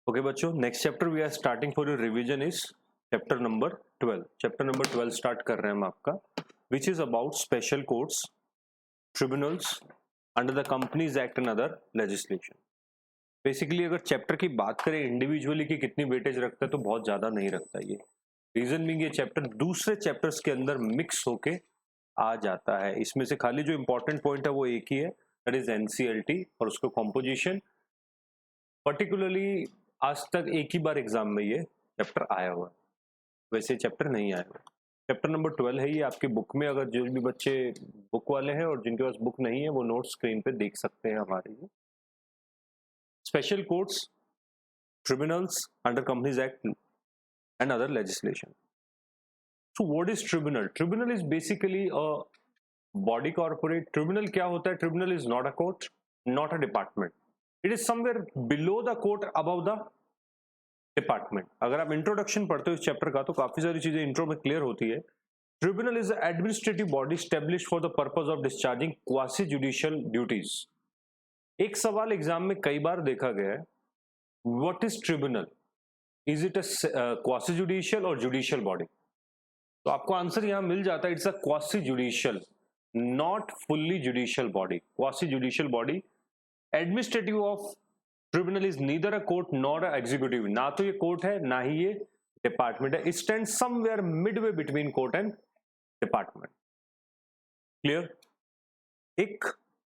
Okay बच्चों, next chapter we are starting for your revision is chapter number 12। Chapter number 12 start कर रहे हैं हम आपका, which is about special courts, tribunals under the companies act and other legislation. Basically अगर chapter की बात करें इंडिविजुअली की कितनी वेटेज रखता है तो बहुत ज्यादा नहीं रखता ये। रीजन बीइंग ये चैप्टर दूसरे चैप्टर्स के अंदर मिक्स होके आ जाता है। इसमें से खाली जो इंपॉर्टेंट पॉइंट है वो एक ही है, दैट इज एनसीएलटी और उसका कॉम्पोजिशन। पर्टिकुलरली आज तक एक ही बार एग्जाम में ये चैप्टर आया हुआ है, वैसे चैप्टर नहीं आया हुआ। चैप्टर नंबर 12 है ये आपकी बुक में। अगर जो भी बच्चे बुक वाले हैं और जिनके पास बुक नहीं है वो नोट स्क्रीन पे देख सकते हैं हमारे। ये special courts, tribunals under companies act and other legislation. So what is tribunal? Tribunal is basically a body corporate. Tribunal क्या होता है? Tribunal is not a court, not a department, it is somewhere below the court above the department. अगर आप introduction पढ़ते हो इस chapter का तो काफी सारी चीजें इंट्रो में क्लियर होती है। Tribunal is administrative body established for the purpose of discharging quasi judicial duties. एक सवाल एग्जाम में कई बार देखा गया है, what is tribunal? Is it a quasi judicial और जुडिशियल बॉडी? तो आपको आंसर यहां मिल जाता है, it's a quasi judicial, not fully judicial body. Quasi judicial body. Administrative of tribunal is neither a court nor a executive. ना तो ये court है ना ही ये डिपार्टमेंट है। It stand somewhere Midway between court and department. Clear? एक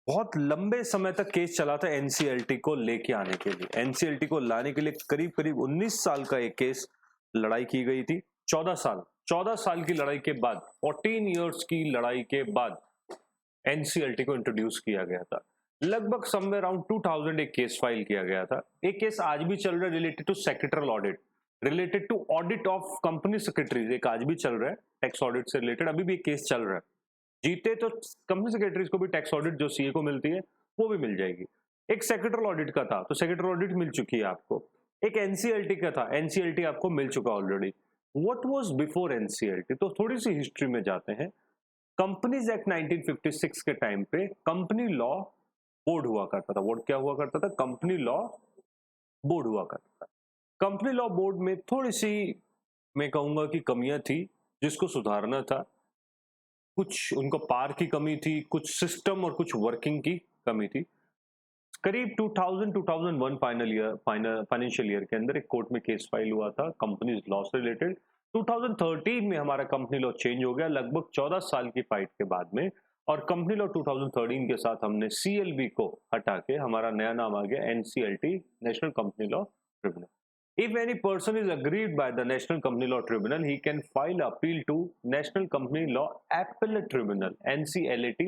बहुत लंबे समय तक केस चला था एनसीएलटी को लेके आने के लिए। एनसीएलटी को लाने के लिए करीब करीब 19 साल का एक केस लड़ाई की गई थी। 14 साल की लड़ाई के बाद, 14 इयर्स की लड़ाई के बाद एनसीएलटी को इंट्रोड्यूस किया गया था। लगभग समवेयर अराउंड 2000 एक केस फाइल किया गया था। एक केस आज भी चल रहा है related to secretarial audit, related to audit of company secretaries. एक आज भी चल रहा है टैक्स ऑडिट से रिलेटेड, अभी भी एक केस चल रहा है। जीते तो कंपनी सेक्रेटरीज को भी टैक्स ऑडिट जो सीए को मिलती है वो भी मिल जाएगी। एक सेक्रेटरल ऑडिट का था तो सेक्रेटरल ऑडिट मिल चुकी है आपको। एक एनसीएलटी का था, एनसीएलटी आपको मिल चुका already. What was before NCLT? तो थोड़ी सी हिस्ट्री में जाते हैं। कंपनीज एक्ट 1956 के टाइम पे कंपनी लॉ बोर्ड हुआ करता था। वोट क्या हुआ करता था? कंपनी लॉ बोर्ड हुआ करता था। कंपनी लॉ बोर्ड में थोड़ी सी मैं कहूंगा कि कमियां थी जिसको सुधारना था। कुछ उनको पार की कमी थी, कुछ सिस्टम और कुछ वर्किंग की कमी थी। करीब 2000-2001 फाइनेंशियल ईयर के अंदर एक कोर्ट में केस फाइल हुआ था कंपनीज लॉ से रिलेटेड। 2013 में हमारा कंपनी लॉ चेंज हो गया, लगभग 14 साल की फाइट के बाद में। और कंपनी लॉ 2013 के साथ हमने सीएलबी को हटा के हमारा नया नाम आ गया NCLT, national company law tribunal. If any person is aggrieved by the National Company Law Tribunal, he can file appeal to National Company Law Appellate Tribunal (NCLAT).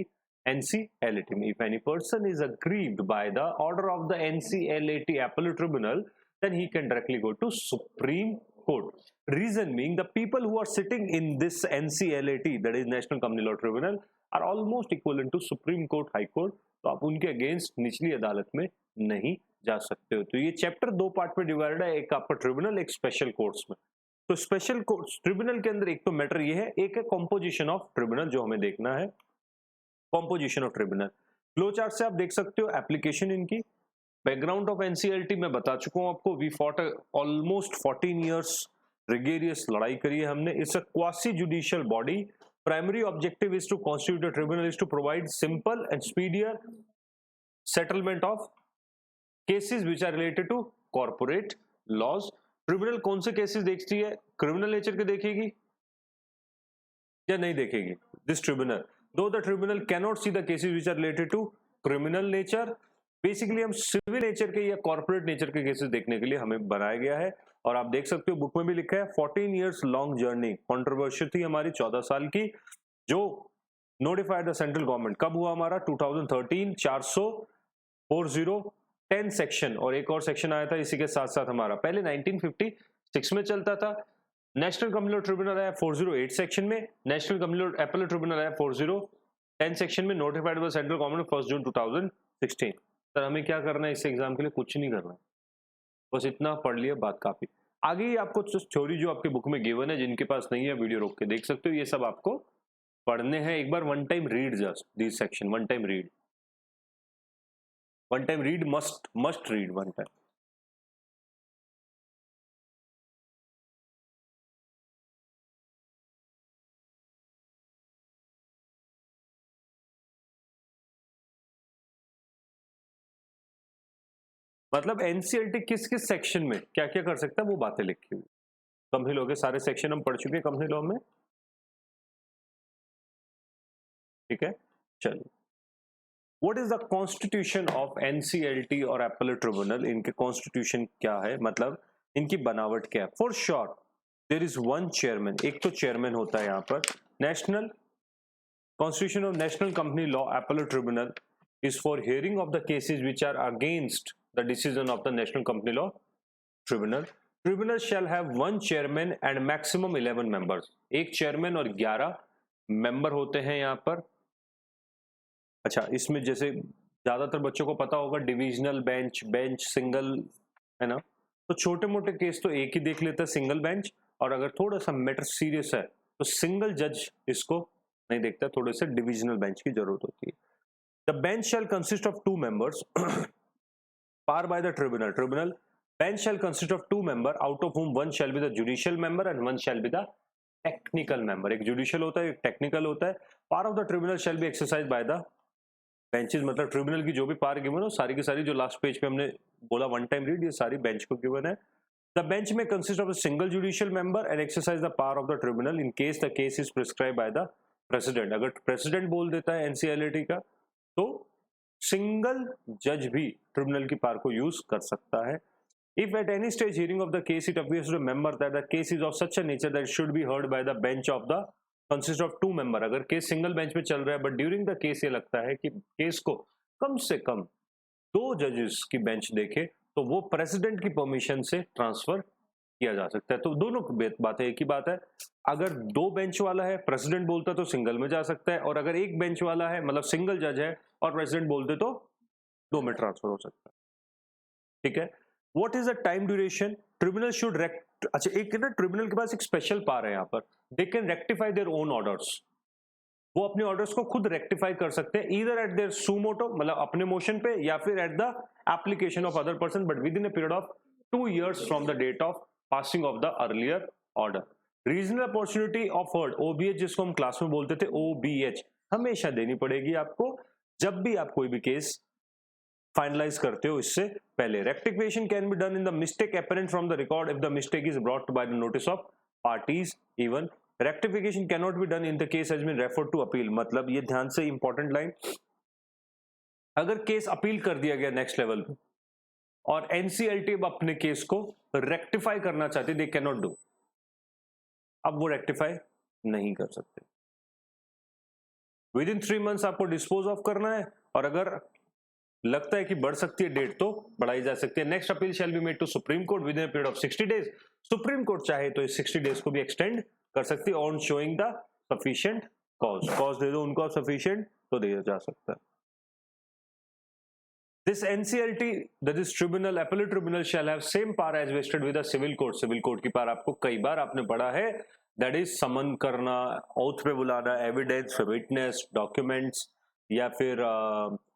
NCLAT. If any person is aggrieved by the order of the NCLAT Appellate Tribunal, then he can directly go to Supreme Court. Reason being, the people who are sitting in this NCLAT, that is National Company Law Tribunal, are almost equivalent to Supreme Court, High Court. तो आप उनके against निचली अदालत में नहीं जा सकते हो। तो ये चैप्टर दो पार्ट में डिवाइडेड है, एक आपका ट्रिब्यूनल, एक स्पेशल कोर्ट्स में। तो स्पेशल कोर्ट्स ट्रिब्यूनल के अंदर एक तो मैटर ये है, एक है कॉम्पोजिशन ऑफ ट्रिब्यूनल जो हमें देखना है। Composition of tribunal flow chart से आप देख सकते हो एप्लीकेशन इनकी। बैकग्राउंड ऑफ एनसीएलटी मैं बता चुका हूं आपको। We fought almost 14 years rigorous लड़ाई करी है हमने। It's a quasi judicial body. Primary objective is to constitute a tribunal is to provide simple and speedier settlement of cases which are related to corporate laws. Tribunal कौन से cases देखती है? Criminal nature के देखेगी या नहीं देखेगी? This tribunal, though the tribunal cannot see the cases which are related to criminal nature. Basically हम सिविल नेचर के या कॉर्पोरेट नेचर के केसेस देखने के लिए हमें बनाया गया है। और आप देख सकते हो बुक में भी लिखा है 14 इयर्स लॉन्ग जर्नी। कॉन्ट्रोवर्शियल थी हमारी 14 साल की, जो नोटिफाइड द सेंट्रल गवर्नमेंट कब हुआ हमारा? 2013। 440 10 सेक्शन और एक और सेक्शन आया था इसी के साथ साथ हमारा। पहले 1956 में चलता था। नेशनल कंपनी लॉ ट्रिब्यूनल आया 408 सेक्शन में। National company law appellate tribunal आया 4010 सेक्शन में, notified by central government 1 June 2016। Sir हमें क्या करना है इस एग्जाम के लिए? कुछ नहीं करना, बस इतना पढ़ लिया, बात काफी। आगे ही आपको थ्योरी जो आपके बुक में गिवन है, जिनके पास नहीं है वीडियो रोक के देख सकते हो, ये सब आपको पढ़ने हैं। एक बार one time read just this section, one time read, must read one time. मतलब एनसीईआरटी किस किस सेक्शन में क्या क्या कर सकता है वो बातें लिखी हुई। कंपनी लॉ के सारे सेक्शन हम पढ़ चुके हैं कंपनी लॉ में, ठीक है। चलिए, what is the constitution of NCLT और एपेलेट ट्रिब्यूनल, इनके कॉन्स्टिट्यूशन क्या है, मतलब इनकी बनावट क्या है। For sure there is one chairman, एक तो चेयरमैन होता है यहाँ पर। National constitution of national company law appellate tribunal is for hearing of the cases which are against the decision of the National Company Law Tribunal. Tribunal shall have one chairman and maximum 11 members. एक chairman और 11 member होते हैं यहाँ पर। अच्छा, इसमें जैसे ज्यादातर बच्चों को पता होगा डिविजनल बेंच, बेंच सिंगल, है ना। तो छोटे मोटे केस तो एक ही देख लेता है, सिंगल बेंच, और अगर थोड़ा सा मैटर सीरियस है तो सिंगल जज इसको नहीं देखता, थोड़े से डिविजनल बेंच की जरूरत होती है। The bench shall consist of 2 members par by the tribunal. Tribunal bench shall consist of 2 members, out of whom one shall be the judicial member and one shall be the technical member. एक judicial होता है, एक technical होता है। Power of the tribunal shall be exercised by the benches, मतलब tribunal की जो भी पावर गिवन हो सारी की सारी, जो लास्ट पेज पे हमने बोला वन टाइम रीड, ये सारी बेंच को गिवन है। The bench may consist of a single judicial member and exercise the power of the tribunal in case the case is prescribed by the president. अगर president बोल देता है NCLT का तो सिंगल जज भी ट्रिब्यूनल की पावर को यूज कर सकता है। If at any stage hearing of the case it appears to a member that the case is of such a nature that it should be heard by the bench of the consist of 2 member, अगर case single bench में चल रहा है but during the case ये लगता है कि case को कम से कम 2 जजेस की बेंच देखे तो वो प्रेसिडेंट की परमिशन से ट्रांसफर किया जा सकता है। तो दोनों बातें एक ही बात है, अगर 2 बेंच वाला है प्रेसिडेंट बोलता है तो सिंगल में जा सकता है, और अगर एक बेंच वाला है मतलब सिंगल जज है और प्रेसिडेंट बोलते तो 2 में ट्रांसफर हो सकता है, ठीक है। What is the time duration, tribunal should अच्छा एक ना ट्रिब्यूनल के पास एक स्पेशल पावर है यहाँ पर, they can rectify their own orders, वो अपने ऑर्डर्स को खुद रेक्टिफाई कर सकते हैं, ईदर एट देयर सुमोटो मतलब अपने मोशन पे, या फिर at the application of other person, but within a period of 2 years from the date of passing of the earlier order. Regional opportunity of heard, OBH जिसको हम class में बोलते थे, ओबीएच हमेशा देनी पड़ेगी आपको जब भी आप कोई भी केस फाइनलाइज करते हो इससे पहले। Rectification can be done in the mistake apparent from the record if the mistake is brought by the notice of parties even. Rectification can not be done in the case has been referred to appeal, मतलब ये ध्यान से important line, अगर case appeal कर दिया गया next level पे और एनसीएलटी अपने केस को रेक्टिफाई करना चाहती, दे कैन नॉट डू, अब वो रेक्टिफाई नहीं कर सकते। विद इन 3 months आपको डिस्पोज ऑफ करना है, और अगर लगता है कि बढ़ सकती है डेट तो बढ़ाई जा सकती है। Next appeal shall be made to Supreme Court within period of 60 days। Supreme Court चाहे तो इस 60 days को भी एक्सटेंड कर सकती है on showing the sufficient cause, cause दे दो उनको सफिशिएंट तो दिया जा सकता है। This NCLT, that is tribunal, appellate tribunal shall have same power as vested with a civil court. Civil court की पावर आपको कई बार आपने पढ़ा है, that is समन करना, oath पे बुलाना, evidence, witness, documents, या फिर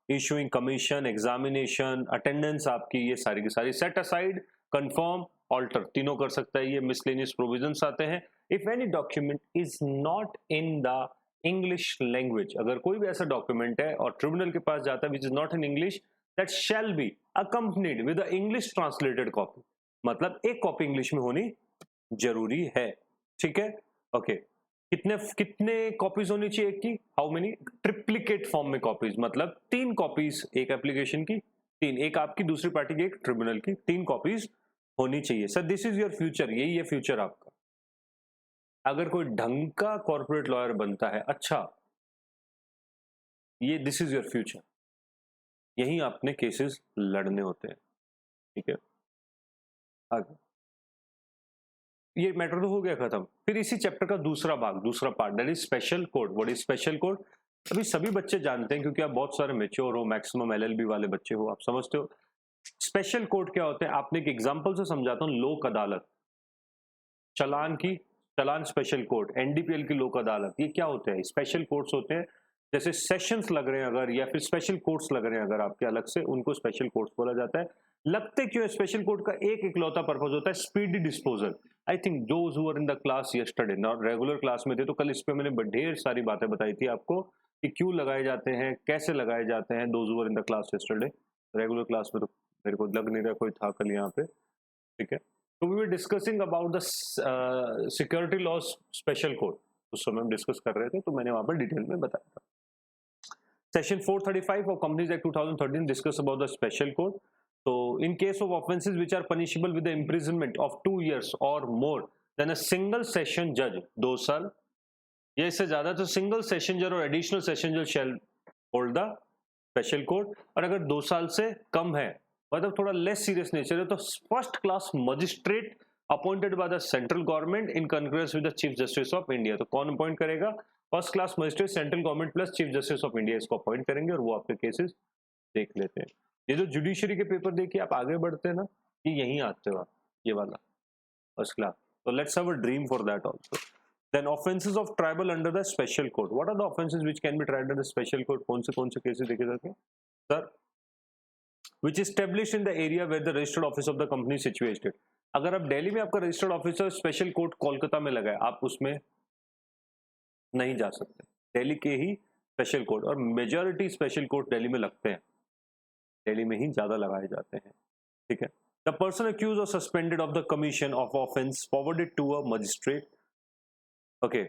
issuing commission, examination, attendance आपकी, ये सारी की सारी set aside, confirm, alter तीनों कर सकता है। ये miscellaneous provisions आते हैं। If any document is not in the English language, अगर कोई भी ऐसा डॉक्यूमेंट है और ट्रिब्यूनल के पास जाता है which is not in English, that shall be accompanied with the English translated copy, मतलब एक कॉपी इंग्लिश में होनी जरूरी है, ठीक है। ओके, कितने कॉपीज होनी चाहिए एक की, हाउ मेनी, ट्रिप्लिकेट फॉर्म में कॉपीज, मतलब 3 कॉपीज एक एप्लीकेशन की, 3 एक आपकी दूसरी पार्टी की एक ट्रिब्यूनल की, 3 कॉपीज होनी चाहिए। Sir this is your future, यही है फ्यूचर आपका। अगर कोई ढंग का कॉर्पोरेट लॉयर बनता है, अच्छा ये दिस इज योर फ्यूचर, यही आपने केसेस लड़ने होते हैं, ठीक है। आगे ये मैटर तो हो गया खत्म। फिर इसी चैप्टर का दूसरा भाग, दूसरा part, that is special code. What is special code, अभी सभी बच्चे जानते हैं क्योंकि आप बहुत सारे मैच्योर हो, मैक्सिमम एलएलबी वाले बच्चे हो, आप समझते हो स्पेशल कोड क्या होते हैं। आपने एक एग्जांपल से समझाता हूं, लोक अदालत, चालान स्पेशल कोर्ट, एनडीपीएल की लोक अदालत, ये क्या होते हैं, स्पेशल कोर्ट्स होते हैं। जैसे सेशंस लग रहे हैं अगर, या फिर स्पेशल कोर्ट्स लग रहे हैं अगर आपके अलग से, उनको स्पेशल कोर्ट्स बोला जाता है। लगते क्यों है, स्पेशल कोर्ट का एक इकलौता पर्पस होता है speedy disposal. I think those who were in the class yesterday, not regular class में थे तो कल इस पे मैंने ढेर सारी बातें बताई थी आपको कि क्यों लगाए जाते हैं, कैसे लगाए जाते हैं। Those who were in the class yesterday, regular class में तो मेरे को लग नहीं रहा कोई था कल यहाँ पे, ठीक है। तो we were discussing about the security laws special code, उस समय हम डिस्कस कर रहे थे, तो मैंने वहां पर डिटेल में बताया था। Section 435 of Companies Act 2013 discuss about the special code. So, in case of offences which are punishable with the imprisonment of 2 years or more, then a single session judge 2 साल या इससे ज्यादा तो सिंगल सेशन जज और additional session जज shall hold the special code. और अगर 2 साल से कम है, मतलब थोड़ा लेस सीरियस नेचर है, तो first class magistrate appointed by the central government in concurrence with the chief justice of India. तो कौन अपॉइंट करेगा? First class magistrate, central government plus chief justice of India इसको अपॉइंट करेंगे और वो आपके केसेस देख लेते हैं। ये जो जुडिशरी के पेपर देखिए आप आगे बढ़ते हैं ना, ये यहीं आते हो आप, ये वाला first class. So let's have a dream for that also. Then offences of tribal under the special code. What are the offences which can be tried under the special code? कौन से cases देखे जाते हैं? Sir, which is established in the area where the registered office of the company is situated. अगर आप दिल्ली में आपका registered officer special court Kolkata में लगा है, आप उसमें नहीं जा सकते, दिल्ली के ही स्पेशल कोर्ट, और मेजॉरिटी स्पेशल कोर्ट दिल्ली में लगते हैं, दिल्ली में ही ज्यादा लगाए जाते हैं, ठीक है। The person accused or suspended of the commission of offence forwarded to a magistrate. Okay.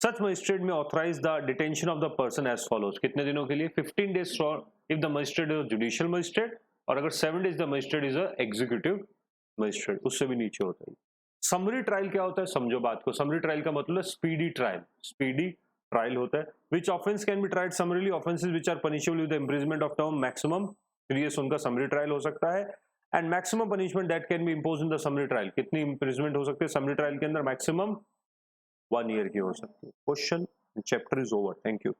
Such magistrate may authorize the detention of the person as follows. कितने दिनों के लिए? 15 days for if the magistrate is a judicial magistrate, और अगर 7 days the magistrate is a executive magistrate, उससे भी नीचे होता है। समरी ट्रायल क्या होता है? समझो बात को। समरी ट्रायल का मतलब स्पीडी ट्रायल, स्पीडी ट्रायल होता है। Which offence can be tried summarily? Offences which are punishable with the imprisonment of term maximum 3 years, उनका समरी ट्रायल हो सकता है। And maximum punishment that can be impose in the summary trial, कितनी imprisonment हो सकती है summary trial के अंदर? मैक्सिमम 1 ईयर की हो सकती है। Question chapter is over. Thank you.